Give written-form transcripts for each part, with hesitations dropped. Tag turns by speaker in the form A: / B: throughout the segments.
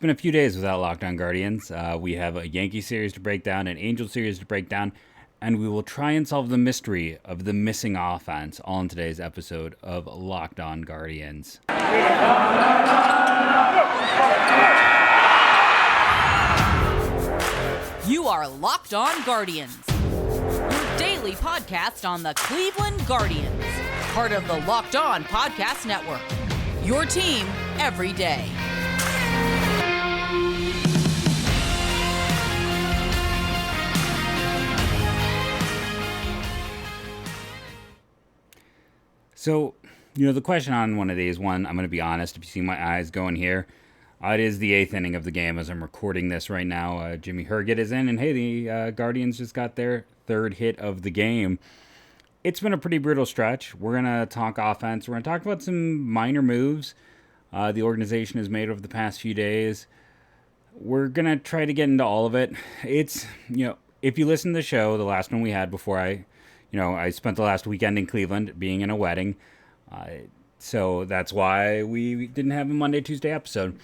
A: been a few days without Locked On Guardians. We have a Yankee series to break down, an Angel series to break down, and we will try and solve the mystery of the missing offense all in today's episode of Locked On Guardians.
B: You are Locked On Guardians, your daily podcast on the Cleveland Guardians, part of the Locked On Podcast Network, your team every day.
A: So, the question on one of these, I'm going to be honest, if you see my eyes going here, it is the 8th inning of the game as I'm recording this right now. Jimmy Herget is in, and hey, the Guardians just got their third hit of the game. It's been a pretty brutal stretch. We're going to talk offense. We're going to talk about some minor moves the organization has made over the past few days. We're going to try to get into all of it. It's, if you listen to the show, the last one we had before I spent the last weekend in Cleveland being in a wedding. So that's why we didn't have a Monday, Tuesday episode,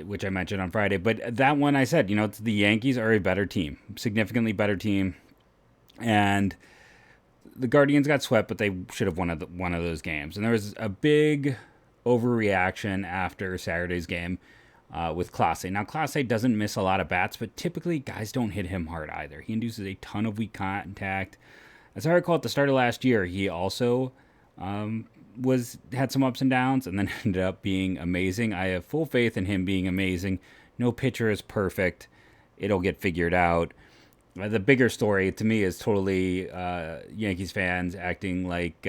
A: which I mentioned on Friday. But that one I said, it's the Yankees are a better team, significantly better team. And the Guardians got swept, but they should have won one of those games. And there was a big overreaction after Saturday's game with Clase. Now, Clase doesn't miss a lot of bats, but typically guys don't hit him hard either. He induces a ton of weak contact. As I recall, at the start of last year, he also had some ups and downs and then ended up being amazing. I have full faith in him being amazing. No pitcher is perfect. It'll get figured out. The bigger story to me is totally Yankees fans acting like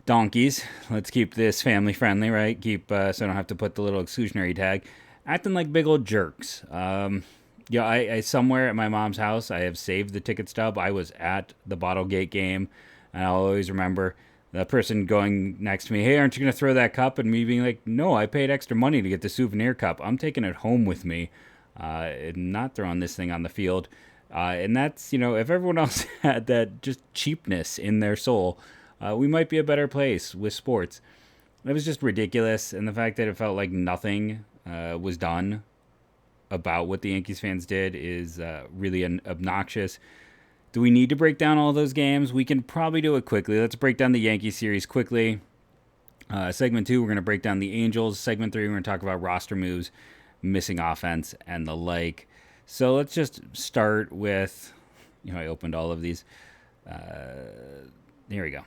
A: donkeys. Let's keep this family friendly, right? So I don't have to put the little exclusionary tag. Acting like big old jerks. I somewhere at my mom's house, I have saved the ticket stub. I was at the Bottlegate game, and I'll always remember the person going next to me, hey, aren't you going to throw that cup? And me being like, no, I paid extra money to get the souvenir cup. I'm taking it home with me and not throwing this thing on the field. And that's, if everyone else had that just cheapness in their soul, we might be a better place with sports. It was just ridiculous, and the fact that it felt like nothing was done about what the Yankees fans did is really obnoxious. Do we need to break down all those games? We can probably do it quickly. Let's break down the Yankee series quickly. Segment 2, we're going to break down the Angels. Segment 3, we're going to talk about roster moves, missing offense, and the like. So let's just start with, I opened all of these. Here we go.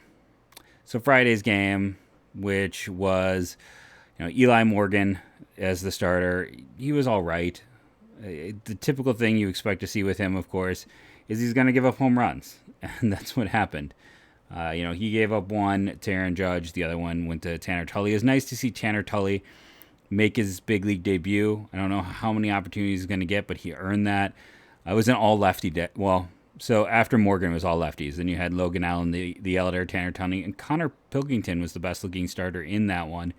A: So Friday's game, which was, Eli Morgan as the starter, he was all right. The typical thing you expect to see with him, of course, is he's going to give up home runs. And that's what happened. He gave up one to Aaron Judge. The other one went to Tanner Tully. It was nice to see Tanner Tully make his big league debut. I don't know how many opportunities he's going to get, but he earned that. It was an all-lefty so after Morgan, it was all lefties. Then you had Logan Allen, the elder, Tanner Tully, and Connor Pilkington was the best-looking starter in that one.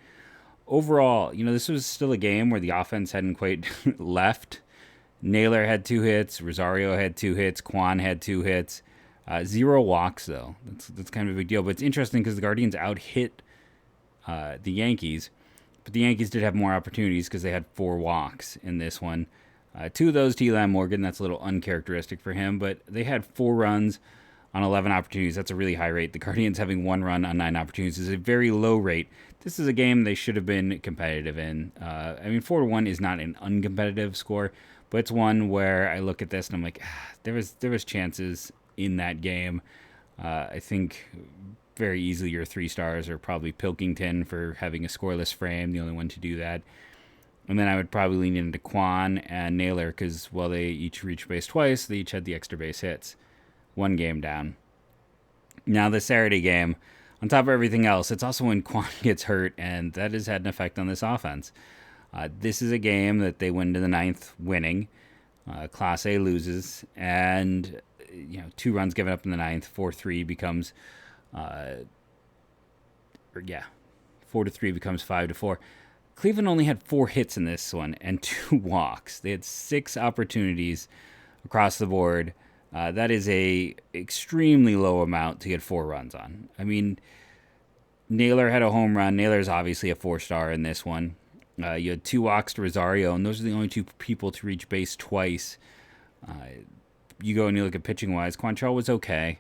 A: Overall, this was still a game where the offense hadn't quite left. Naylor had 2 hits. Rosario had 2 hits. Kwan had 2 hits. 0 walks, though. That's kind of a big deal. But it's interesting because the Guardians out-hit the Yankees. But the Yankees did have more opportunities because they had 4 walks in this one. 2 of those to Eli Morgan. That's a little uncharacteristic for him. But they had 4 runs on 11 opportunities. That's a really high rate. The Guardians having 1 run on 9 opportunities is a very low rate. This is a game they should have been competitive in. 4-1 is not an uncompetitive score, but it's one where I look at this and I'm like, there was chances in that game. I think very easily your 3 stars are probably Pilkington for having a scoreless frame, the only one to do that. And then I would probably lean into Kwan and Naylor because while they each reached base twice, they each had the extra base hits. 1 game down. Now the Saturday game, on top of everything else, it's also when Kwan gets hurt, and that has had an effect on this offense. This is a game that they win to the 9th winning. Clase loses, and 2 runs given up in the 9th. 4-3 becomes 4-3 becomes 5-4. Cleveland only had 4 hits in this one and 2 walks. They had 6 opportunities across the board. That is a extremely low amount to get 4 runs on. I mean, Naylor had a home run. Naylor's obviously a 4-star in this one. You had 2 walks to Rosario, and those are the only 2 people to reach base twice. You go and you look at pitching wise. Quantrill was okay.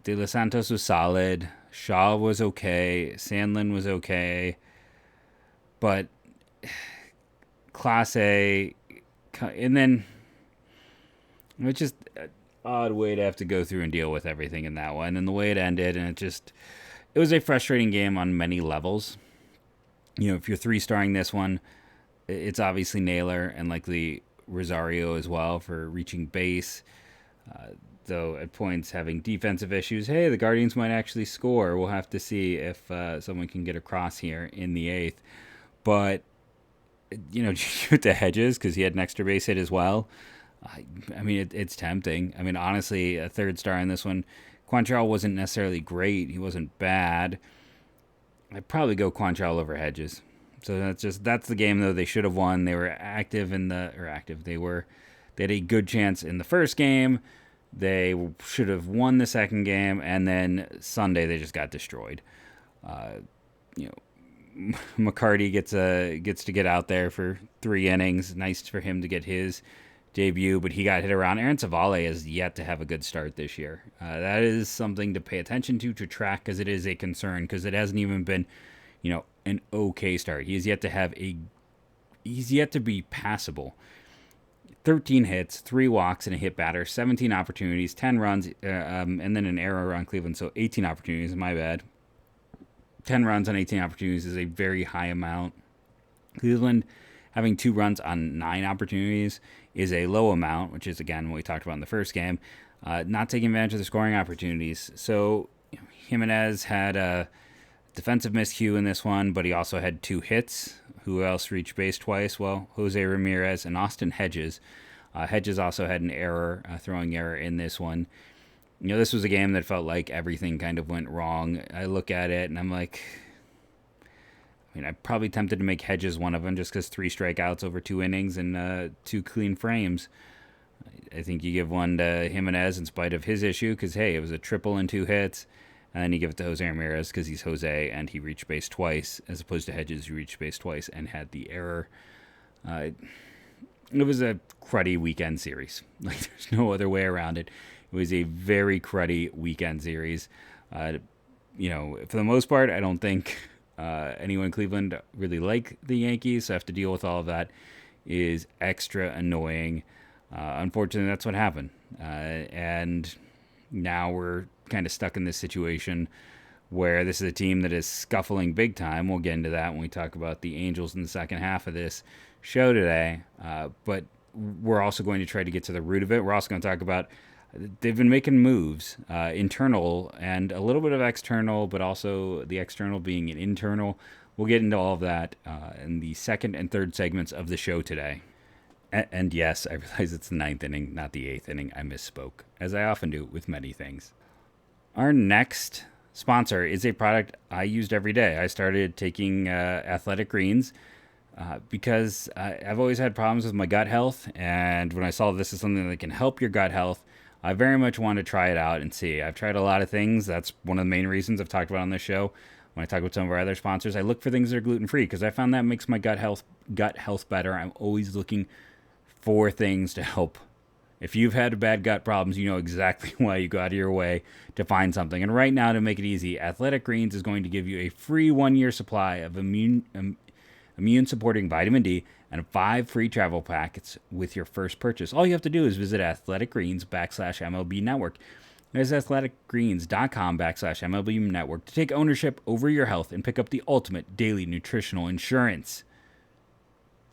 A: De Los Santos was solid. Shaw was okay. Sandlin was okay. But Class A, and then it's just an odd way to have to go through and deal with everything in that one, and the way it ended, and it was a frustrating game on many levels. If you're 3-starring this one, it's obviously Naylor and likely Rosario as well for reaching base. Though at points having defensive issues. Hey, the Guardians might actually score. We'll have to see if someone can get across here in the 8th. But, shoot the Hedges because he had an extra base hit as well. It's tempting. Honestly, a 3rd star in this one. Quantrill wasn't necessarily great. He wasn't bad. I'd probably go Quantrill over Hedges. So that's the game though they should have won. They were active. They had a good chance in the first game. They should have won the second game, and then Sunday they just got destroyed. McCarty gets to get out there for 3 innings. Nice for him to get his debut, but he got hit around. Aaron Savale has yet to have a good start this year. That is something to pay attention to track, because it is a concern, because it hasn't even been, an okay start. He's yet to be passable. 13 hits, 3 walks, and a hit batter, 17 opportunities, 10 runs, and then an error on Cleveland, so 18 opportunities, my bad. 10 runs on 18 opportunities is a very high amount. Cleveland having 2 runs on 9 opportunities is a low amount, which is, again, what we talked about in the first game. Not taking advantage of the scoring opportunities. So Jimenez had a defensive miscue in this one, but he also had 2 hits. Who else reached base twice? Well, Jose Ramirez and Austin Hedges. Hedges also had an error, throwing error in this one. This was a game that felt like everything kind of went wrong. I look at it and I'm like, I'm probably tempted to make Hedges one of them just because 3 strikeouts over 2 innings and 2 clean frames. I think you give one to Jimenez in spite of his issue because, hey, it was a triple and 2 hits. And then you give it to Jose Ramirez because he's Jose and he reached base twice, as opposed to Hedges, who reached base twice and had the error. It was a cruddy weekend series. There's no other way around it. It was a very cruddy weekend series. For the most part, I don't think anyone in Cleveland really like the Yankees, so have to deal with all of that is extra annoying. Unfortunately, that's what happened. And now we're kind of stuck in this situation where this is a team that is scuffling big time. We'll get into that when we talk about the Angels in the second half of this show today. But we're also going to try to get to the root of it. We're also going to talk about they've been making moves, internal and a little bit of external, but also the external being an internal. We'll get into all of that in the second and third segments of the show today. And yes, I realize it's the 9th inning, not the 8th inning. I misspoke, as I often do with many things. Our next sponsor is a product I used every day. I started taking Athletic Greens because I've always had problems with my gut health. And when I saw this is something that can help your gut health, I very much want to try it out and see. I've tried a lot of things. That's one of the main reasons I've talked about on this show. When I talk with some of our other sponsors, I look for things that are gluten-free because I found that makes my gut health better. I'm always looking for things to help. If you've had bad gut problems, you know exactly why you go out of your way to find something. And right now, to make it easy, Athletic Greens is going to give you a free 1-year supply of immune-supporting vitamin D and 5 free travel packets with your first purchase. All you have to do is visit Athletic Greens /MLB Network. There's athleticgreens.com/MLB Network to take ownership over your health and pick up the ultimate daily nutritional insurance.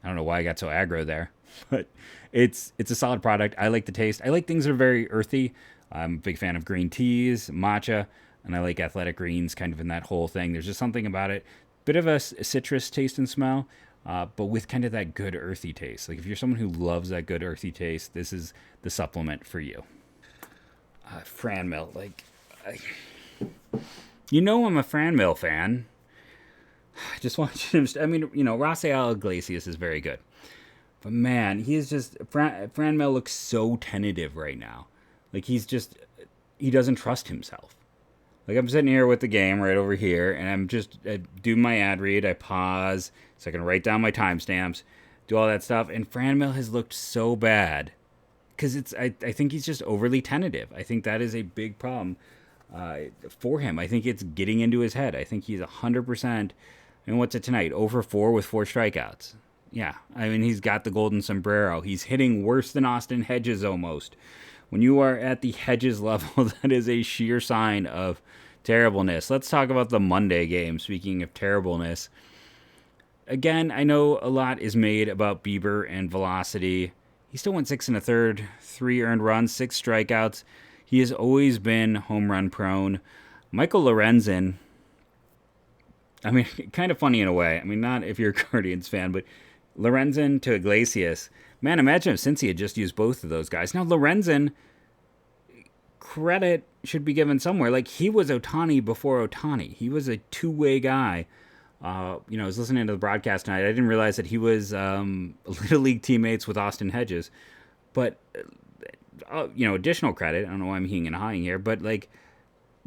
A: I don't know why I got so aggro there, but it's a solid product. I like the taste. I like things that are very earthy. I'm a big fan of green teas, matcha, and I like Athletic Greens kind of in that whole thing. There's just something about it. Bit of a citrus taste and smell, but with kind of that good earthy taste. Like if you're someone who loves that good earthy taste, this is the supplement for you. Franmil, I'm a Franmil fan. I just want you to, Rafael Iglesias is very good. But man, he is just, Franmil looks so tentative right now. Like he doesn't trust himself. Like, I'm sitting here with the game right over here, and I'm just doing my ad read. I pause so I can write down my timestamps, do all that stuff. And Franmil has looked so bad because I think he's just overly tentative. I think that is a big problem for him. I think it's getting into his head. I think he's 100%. And what's it tonight? Over 4 with 4 strikeouts. Yeah, I mean, he's got the golden sombrero. He's hitting worse than Austin Hedges almost. When you are at the Hedges level, that is a sheer sign of terribleness. Let's talk about the Monday game. Speaking of terribleness, again, I know a lot is made about Bieber and velocity. He still went 6 1/3, 3 earned runs, 6 strikeouts. He has always been home run prone. Michael Lorenzen, I mean, kind of funny in a way. I mean, not if you're a Guardians fan, but Lorenzen to Iglesias. Man, imagine if Cincy had just used both of those guys. Now, Lorenzen, credit should be given somewhere. Like, he was Ohtani before Ohtani. He was a two-way guy. I was listening to the broadcast tonight. I didn't realize that he was Little League teammates with Austin Hedges. But, additional credit. I don't know why I'm heeing and hawing here, but, like,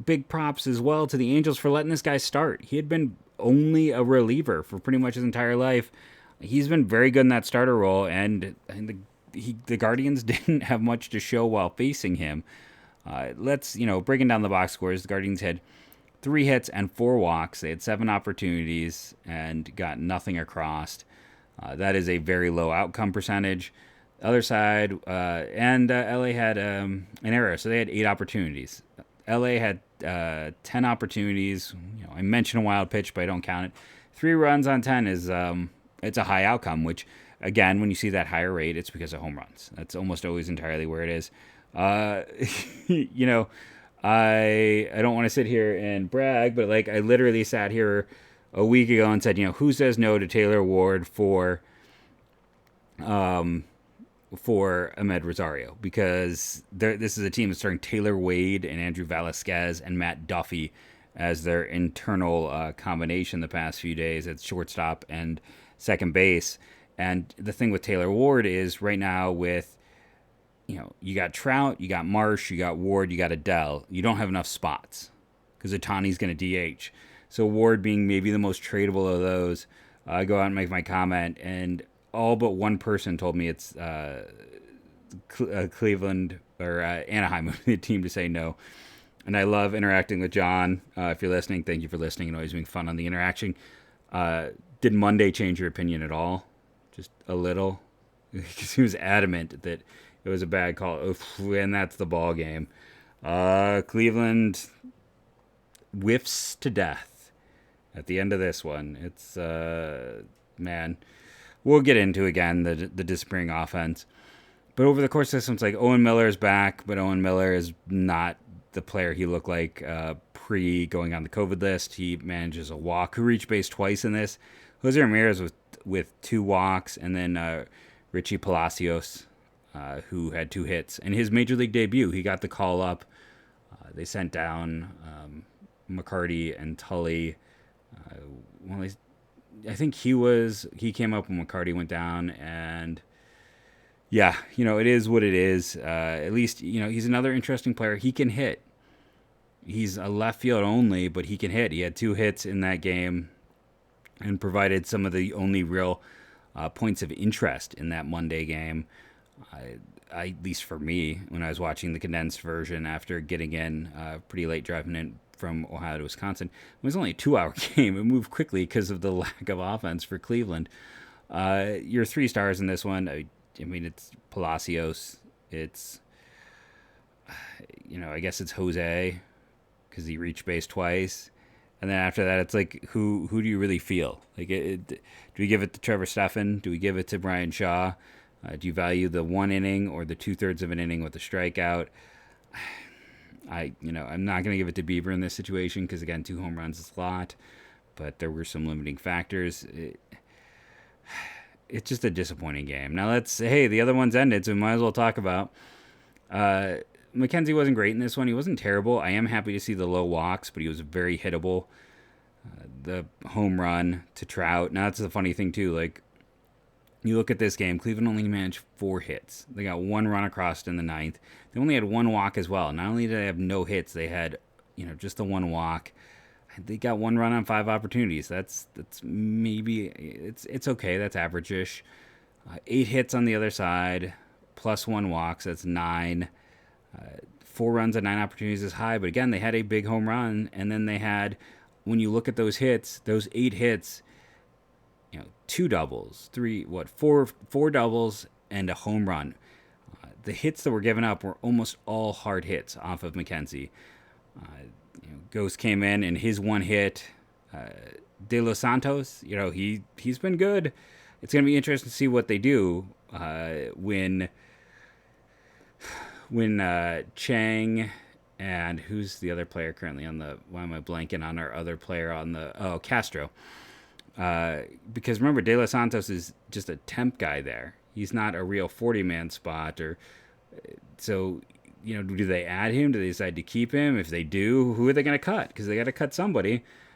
A: big props as well to the Angels for letting this guy start. He had been only a reliever for pretty much his entire life. He's been very good in that starter role, and the Guardians didn't have much to show while facing him. Let's, breaking down the box scores, the Guardians had 3 hits and 4 walks. They had 7 opportunities and got nothing across. That is a very low outcome percentage. The other side, LA had an error, so they had 8 opportunities. LA had 10 opportunities. I mentioned a wild pitch, but I don't count it. 3 runs on 10 is it's a high outcome, which, again, when you see that higher rate, it's because of home runs. That's almost always entirely where it is. I don't want to sit here and brag, but like I literally sat here a week ago and said, who says no to Taylor Ward for Ahmed Rosario? Because this is a team that's starting Taylor Wade and Andrew Velasquez and Matt Duffy as their internal combination the past few days at shortstop and second base. And the thing with Taylor Ward is right now with, you got Trout, you got Marsh, you got Ward, you got Adele. You don't have enough spots because Otani's going to DH. So Ward being maybe the most tradable of those, I go out and make my comment, and all but one person told me it's Cleveland or Anaheim would be the team to say no. And I love interacting with John. If you're listening, thank you for listening and always being fun on the interaction. Did Monday change your opinion at all? Just a little? Because he was adamant that it was a bad call, and that's the ball game. Cleveland whiffs to death at the end of this one. It's, man, we'll get into, again, the disappearing offense. But over the course of this one, it's like Owen Miller is back, but Owen Miller is not the player he looked like pre-going on the COVID list. He manages a walk. Who reached base twice in this? Jose Ramirez with 2 walks, and then Richie Palacios, who had 2 hits. In his major league debut, he got the call up. They sent down McCarty and Tully. I think he came up when McCarty went down, and yeah, it is what it is. At least, he's another interesting player. He can hit. He's a left field only, but he can hit. He had 2 hits in that game and provided some of the only real points of interest in that Monday game. At least for me, when I was watching the condensed version after getting in pretty late driving in from Ohio to Wisconsin. It was only a 2-hour game. It moved quickly because of the lack of offense for Cleveland. Your 3 stars in this one, I mean, it's Palacios. It's, I guess it's Jose because he reached base twice. And then after that, it's like, who do you really feel? Like, do we give it to Trevor Stephan? Do we give it to Brian Shaw? Do you value the 1 inning or the 2/3 of an inning with a strikeout? I'm not going to give it to Bieber in this situation because, again, 2 home runs is a lot. But there were some limiting factors. It's just a disappointing game. Now, the other one's ended, so we might as well talk about. McKenzie wasn't great in this one. He wasn't terrible. I am happy to see the low walks, but he was very hittable. The home run to Trout. Now, that's the funny thing, too. Like, you look at this game, Cleveland only managed 4 hits. They got 1 run across in the 9th. They only had 1 walk as well. Not only did they have no hits, they had just the one walk. They got 1 run on 5 opportunities. That's maybe it's okay. That's average-ish. 8 hits on the other side, plus 1 walk. So that's 9. 4 runs on 9 opportunities is high, but again, they had a big home run, and then they had, when you look at those hits, those 8 hits, 2 doubles, 4 doubles, and a home run. The hits that were given up were almost all hard hits off of McKenzie. Ghost came in, and his one hit, De Los Santos, he's been good. It's going to be interesting to see what they do when Chang and who's the other player currently on the, why am I blanking on our other player on the, Castro. Because remember, De Los Santos is just a temp guy there. He's not a real 40-man spot. So, do they add him? Do they decide to keep him? If they do, who are they going to cut? Because they got to cut somebody.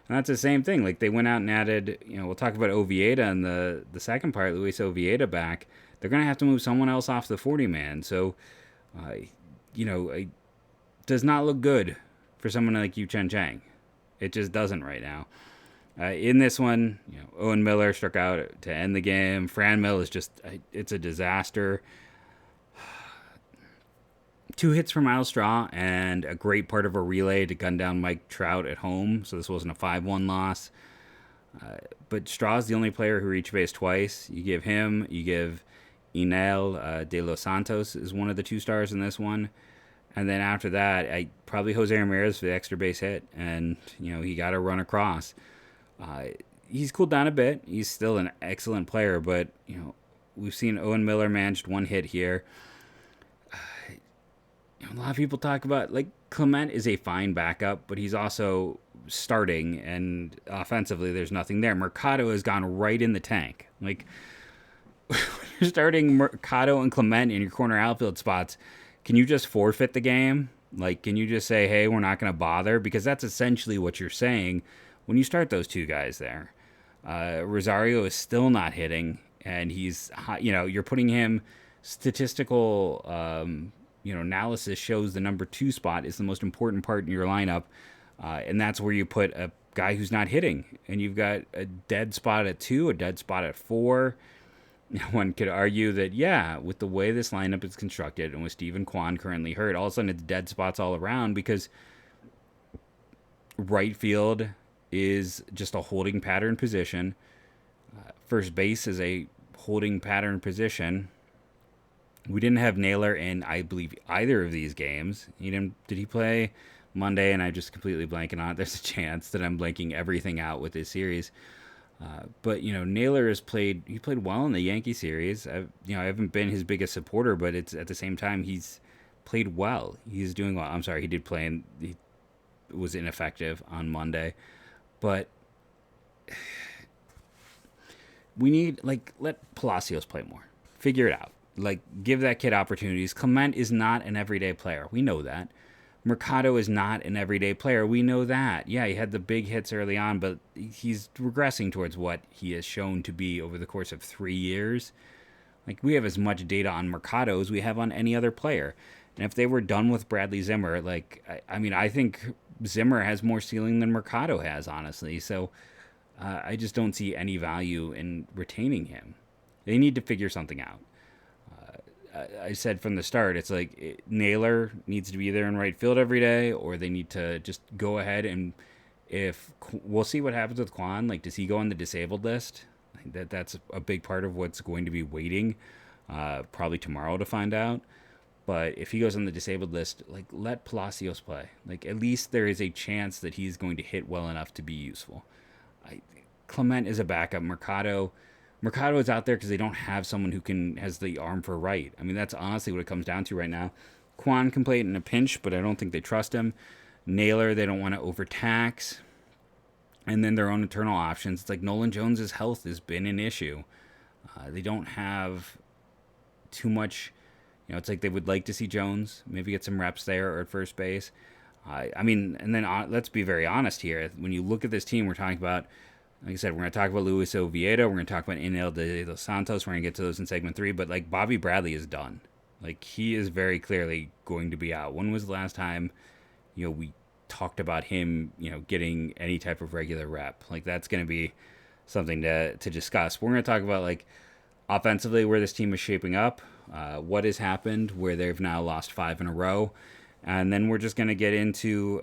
A: And that's the same thing. Like, they went out and added, we'll talk about Oviedo in the second part, Luis Oviedo back. They're going to have to move someone else off the 40-man. So, it does not look good for someone like Yu Chen Chang. It just doesn't right now. In this one, Owen Miller struck out to end the game. Fran Mill is just, it's a disaster. 2 hits for Miles Straw and a great part of a relay to gun down Mike Trout at home. So this wasn't a 5-1 loss. But Straw's the only player who reached base twice. You give Inel De Los Santos is one of the 2 stars in this one. And then after that, probably Jose Ramirez for the extra base hit. And, he got a run across. He's cooled down a bit. He's still an excellent player, but, we've seen Owen Miller managed 1 hit here. A lot of people talk about, Clement is a fine backup, but he's also starting, and offensively, there's nothing there. Mercado has gone right in the tank. You're starting Mercado and Clement in your corner outfield spots. Can you just forfeit the game? Can you just say, hey, we're not going to bother? Because that's essentially what you're saying when you start those 2 guys there. Rosario is still not hitting, and he's, you're putting him statistical, analysis shows the number 2 spot is the most important part in your lineup. And that's where you put a guy who's not hitting. And you've got a dead spot at 2, a dead spot at 4. One could argue that, with the way this lineup is constructed and with Steven Kwan currently hurt, all of a sudden it's dead spots all around because right field is just a holding pattern position. First base is a holding pattern position. We didn't have Naylor in, I believe, either of these games. Did he play Monday? And I just completely blanking on it. There's a chance that I'm blanking everything out with this series. But Naylor has played. He played well in the Yankee series. I haven't been his biggest supporter, but it's at the same time he's played well. He's doing well. I'm sorry, he did play and he was ineffective on Monday, but we need let Palacios play more. Figure it out. Give that kid opportunities. Clement is not an everyday player. We know that. Mercado is not an everyday player. We know that. Yeah, he had the big hits early on, but he's regressing towards what he has shown to be over the course of 3 years. We have as much data on Mercado as we have on any other player. And if they were done with Bradley Zimmer, I think Zimmer has more ceiling than Mercado has, honestly. So I just don't see any value in retaining him. They need to figure something out. I said from the start, it's Naylor needs to be either in right field every day, or they need to just go ahead and we'll see what happens with Kwan. Does he go on the disabled list? That's a big part of what's going to be waiting, probably tomorrow to find out. But if he goes on the disabled list, let Palacios play. At least there is a chance that he's going to hit well enough to be useful. Clement is a backup. Mercado is out there because they don't have someone who has the arm for right. That's honestly what it comes down to right now. Kwan can play it in a pinch, but I don't think they trust him. Naylor, they don't want to overtax. And then their own internal options. It's Nolan Jones' health has been an issue. They don't have too much. It's they would like to see Jones maybe get some reps there or at first base. And then let's be very honest here. When you look at this team, we're talking about, like I said, we're going to talk about Luis Oviedo. We're going to talk about Inel De Los Santos. We're going to get to those in segment 3. But, Bobby Bradley is done. He is very clearly going to be out. When was the last time, we talked about him, getting any type of regular rep. Like, that's going to be something to discuss. We're going to talk about, like, offensively where this team is shaping up, what has happened, where they've now lost 5 in a row. And then we're just going to get into,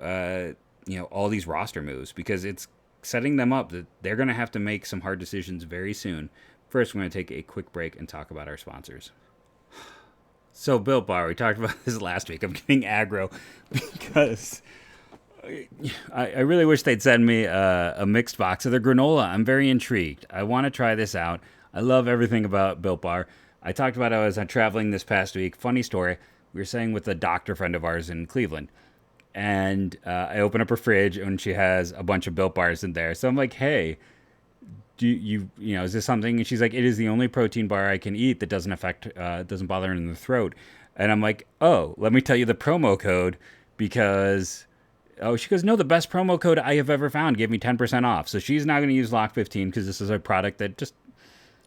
A: all these roster moves, because it's setting them up that they're going to have to make some hard decisions very soon. First, we're going to take a quick break and talk about our sponsors. So, Built Bar, we talked about this last week. I'm getting aggro because I really wish they'd send me a mixed box of their granola. I'm very intrigued. I want to try this out. I love everything about Built Bar. I talked about it as I'm traveling this past week. Funny story. We were staying with a doctor friend of ours in Cleveland. And I open up her fridge and she has a bunch of Built Bars in there. So I'm like, hey, do you is this something? And she's like, it is the only protein bar I can eat that doesn't doesn't bother in the throat. And I'm like, oh, let me tell you the promo code, because, she goes, no, the best promo code I have ever found gave me 10% off. So she's now going to use Lock15 because this is a product that just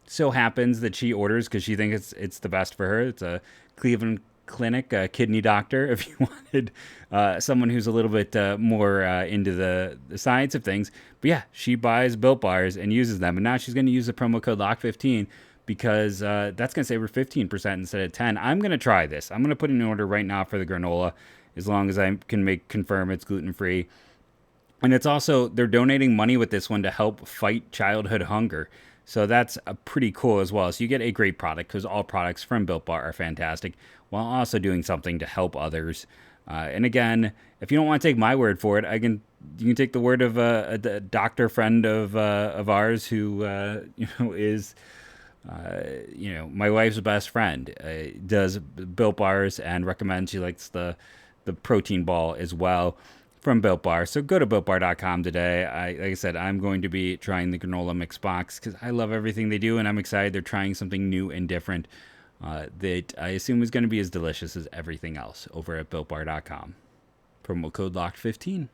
A: so happens that she orders because she thinks it's the best for her. It's a Cleveland Clinic kidney doctor, if you wanted someone who's a little bit more into the science of things. But yeah, she buys Built Bars and uses them, and now she's going to use the promo code LOCK15 because that's going to save her 15% instead of 10. I'm going to try this. I'm going to put in an order right now for the granola, as long as I can confirm it's gluten-free. And it's also, they're donating money with this one to help fight childhood hunger. So that's pretty cool as well. So you get a great product, because all products from Built Bar are fantastic, while also doing something to help others. And again, if you don't want to take my word for it, you can take the word of a doctor friend of ours who is my wife's best friend. Does Built Bars and recommends, she likes the protein ball as well from Built Bar. So go to BuiltBar.com today. Like I said, I'm going to be trying the granola mix box because I love everything they do, and I'm excited they're trying something new and different that I assume is going to be as delicious as everything else over at BuiltBar.com. Promo code LOCKED15.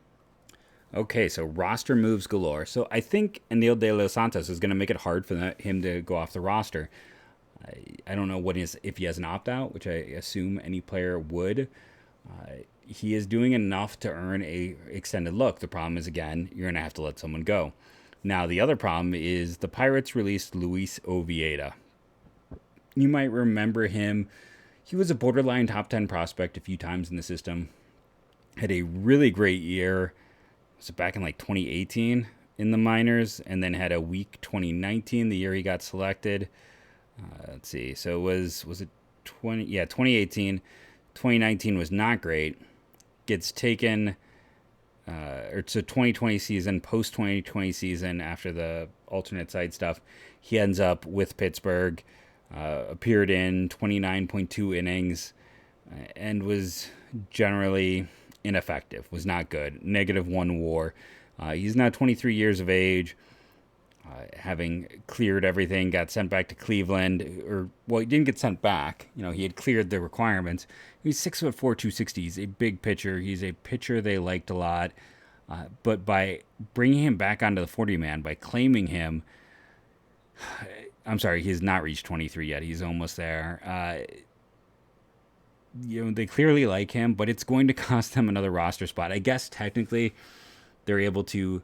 A: Okay, so roster moves galore. So I think Anil De Los Santos is going to make it hard for him to go off the roster. I don't know if he has an opt-out, which I assume any player would. He is doing enough to earn a extended look. The problem is, again, you're going to have to let someone go. Now, the other problem is the Pirates released Luis Oviedo. You might remember him. He was a borderline top 10 prospect a few times in the system. Had a really great year. Was it back in like 2018 in the minors, and then had a weak 2019, the year he got selected. Let's see. So was it 2018. 2019 was not great. Gets taken, it's a 2020 season, post-2020 season, after the alternate site stuff. He ends up with Pittsburgh, appeared in 29.2 innings, and was generally ineffective, was not good. -1 WAR. He's now 23 years of age, having cleared everything, got sent back to Cleveland, he didn't get sent back. He had cleared the requirements. He's 6'4", 260. He's a big pitcher. He's a pitcher they liked a lot. But by bringing him back onto the 40-man, by claiming him, I'm sorry, he has not reached 23 yet. He's almost there. They clearly like him, but it's going to cost them another roster spot. I guess technically they're able to,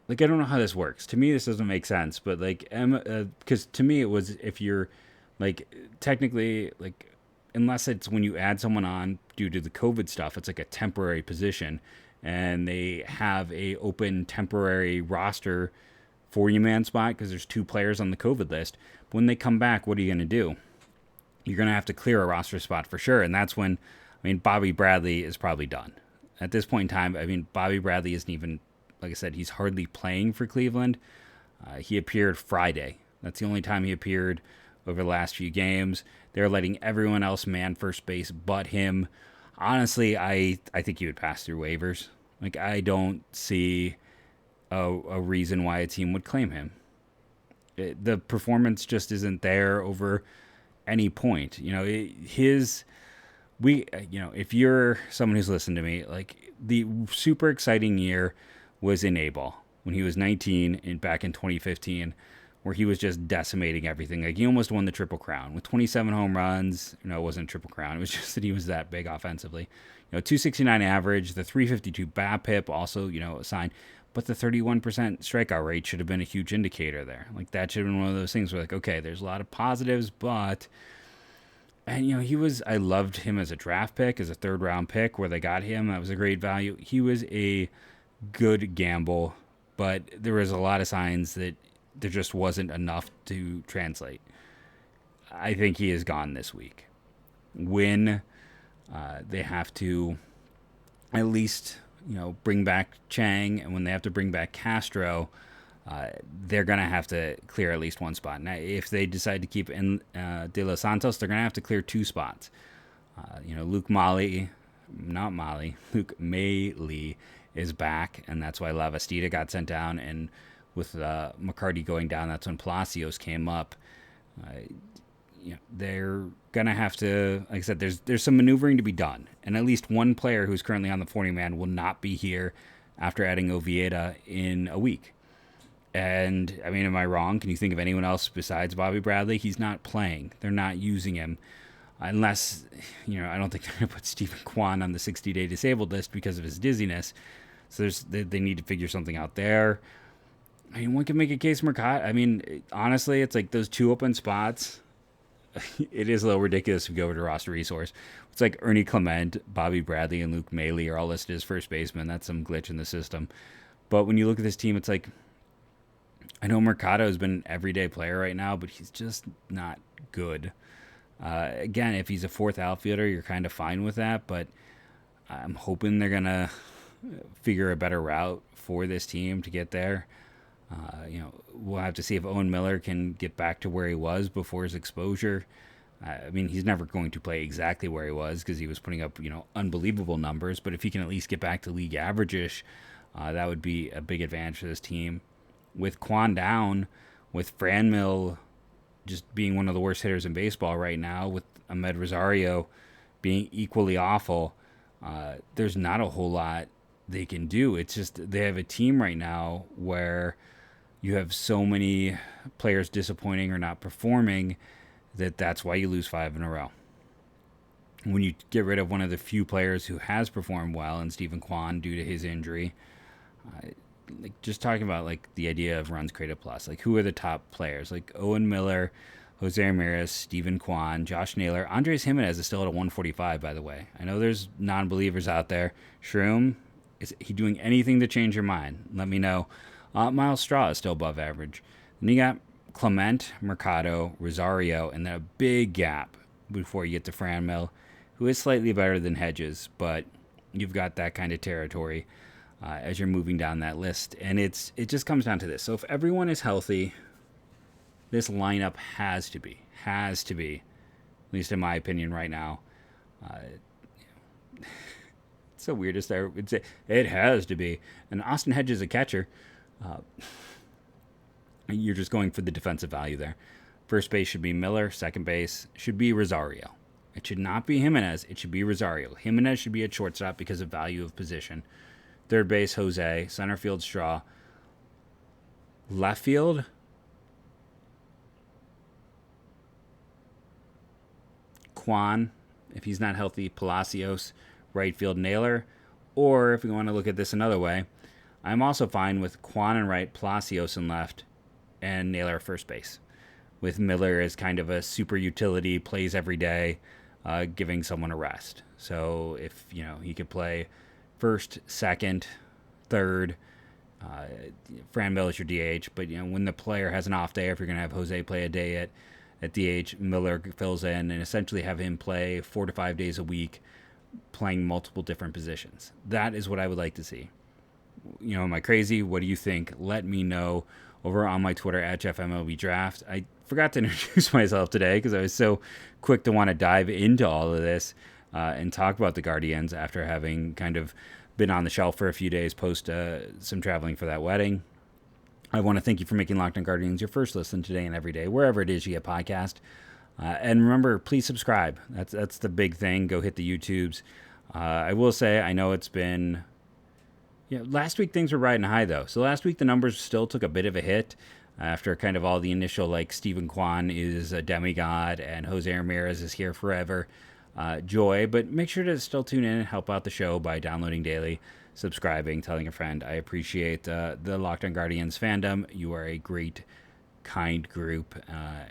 A: I don't know how this works. To me, this doesn't make sense, but because to me it was, if you're technically unless it's when you add someone on due to the COVID stuff, it's like a temporary position, and they have a open temporary roster 40-man spot because there's 2 players on the COVID list. But when they come back, what are you going to do? You're going to have to clear a roster spot for sure, and that's when, Bobby Bradley is probably done. At this point in time, Bobby Bradley isn't even, like I said, he's hardly playing for Cleveland. He appeared Friday. That's the only time he appeared over the last few games. They're letting everyone else man first base but him. Honestly, I think he would pass through waivers. I don't see a reason why a team would claim him. The performance just isn't there over any point. If you're someone who's listened to me, the super exciting year was in A-ball when he was 19 back in 2015, where he was just decimating everything. Like, he almost won the Triple Crown with 27 home runs. No, it wasn't a Triple Crown. It was just that he was that big offensively. 269 average, the 352 BABIP also, a sign. But the 31% strikeout rate should have been a huge indicator there. Like, that should have been one of those things where, like, okay, there's a lot of positives, but... And, I loved him as a draft pick, as a third-round pick, where they got him. That was a great value. He was a good gamble, but there was a lot of signs that there just wasn't enough to translate. I think he is gone this week. When they have to at least, bring back Chang, and when they have to bring back Castro, they're going to have to clear at least one spot. Now, if they decide to keep in De Los Santos, they're going to have to clear two spots. Luke Mailly is back, and that's why Lavastida got sent down, and with McCarty going down, that's when Palacios came up. They're gonna have to, like I said, there's some maneuvering to be done, and at least one player who's currently on the 40-man will not be here after adding Oviedo in a week. And I mean, am I wrong? Can you think of anyone else besides Bobby Bradley? He's not playing. They're not using him. Unless, I don't think they're going to put Stephen Kwan on the 60-day disabled list because of his dizziness. So they need to figure something out there. I mean, one can make a case Mercado. I mean, honestly, it's like those two open spots. It is a little ridiculous if you go over to roster resource. It's like Ernie Clement, Bobby Bradley, and Luke Mailly are all listed as first baseman. That's some glitch in the system. But when you look at this team, it's like, I know Mercado has been an everyday player right now, but he's just not good. Again, if he's a fourth outfielder, you're kind of fine with that, but I'm hoping they're going to figure a better route for this team to get there. We'll have to see if Owen Miller can get back to where he was before his exposure. I mean, he's never going to play exactly where he was because he was putting up, unbelievable numbers, but if he can at least get back to league average-ish, that would be a big advantage for this team. With Kwan down, with Franmil just being one of the worst hitters in baseball right now, with Ahmed Rosario being equally awful, there's not a whole lot they can do. It's just they have a team right now where you have so many players disappointing or not performing that's why you lose 5 in a row. When you get rid of one of the few players who has performed well, and Stephen Kwan due to his injury, like just talking about like the idea of runs created plus, like who are the top players? Like Owen Miller, Jose Ramirez, Stephen Kwan, Josh Naylor, Andres Jimenez is still at a 145, by the way. I know there's non-believers out there. Shroom, is he doing anything to change your mind? Let me know. Miles Straw is still above average. Then you got Clement, Mercado, Rosario, and then a big gap before you get to Franmil, who is slightly better than Hedges, but you've got that kind of territory as you're moving down that list. And it just comes down to this. So if everyone is healthy, this lineup has to be, at least in my opinion right now. It's so weird to start. It has to be. And Austin Hedges is a catcher. You're just going for the defensive value there. First base should be Miller. Second base should be Rosario. It should not be Jimenez. It should be Rosario. Jimenez should be at shortstop because of value of position. Third base, Jose. Center field, Straw. Left field, Kwan. If he's not healthy, Palacios. Right field, Naylor. Or if we want to look at this another way, I'm also fine with Kwan and right, Palacios in left, and Naylor first base. With Miller as kind of a super utility, plays every day, giving someone a rest. So if, he could play first, second, third, Franmil is your DH, but when the player has an off day, if you're going to have Jose play a day at DH, Miller fills in and essentially have him play 4 to 5 days a week, playing multiple different positions. That is what I would like to see. Am I crazy? What do you think? Let me know over on my Twitter at JeffMLBDraft. I forgot to introduce myself today because I was so quick to want to dive into all of this and talk about the Guardians after having kind of been on the shelf for a few days post some traveling for that wedding. I want to thank you for making Locked On Guardians your first listen today and every day, wherever it is you get podcast. And remember, please subscribe. That's the big thing. Go hit the YouTubes. I will say, I know it's been... last week things were riding high, though. So last week the numbers still took a bit of a hit. after kind of all the initial, like, Stephen Kwan is a demigod and Jose Ramirez is here forever joy. But make sure to still tune in and help out the show by downloading daily, subscribing, telling a friend. I appreciate the Locked On Guardians fandom. You are a great, kind group,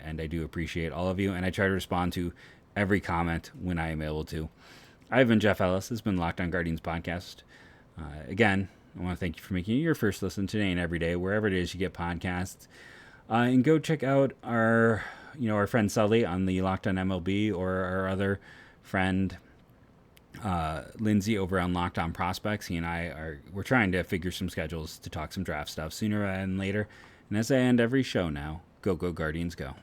A: and I do appreciate all of you. And I try to respond to every comment when I am able to. I've been Jeff Ellis. This has been Locked On Guardians podcast. Again, I want to thank you for making it your first listen today and every day, wherever it is you get podcasts. And go check out our friend Sully on the Locked On MLB, or our other friend Lindsay over on Locked On Prospects. He and we're trying to figure some schedules to talk some draft stuff sooner rather than later. And as I end every show now, go Guardians go.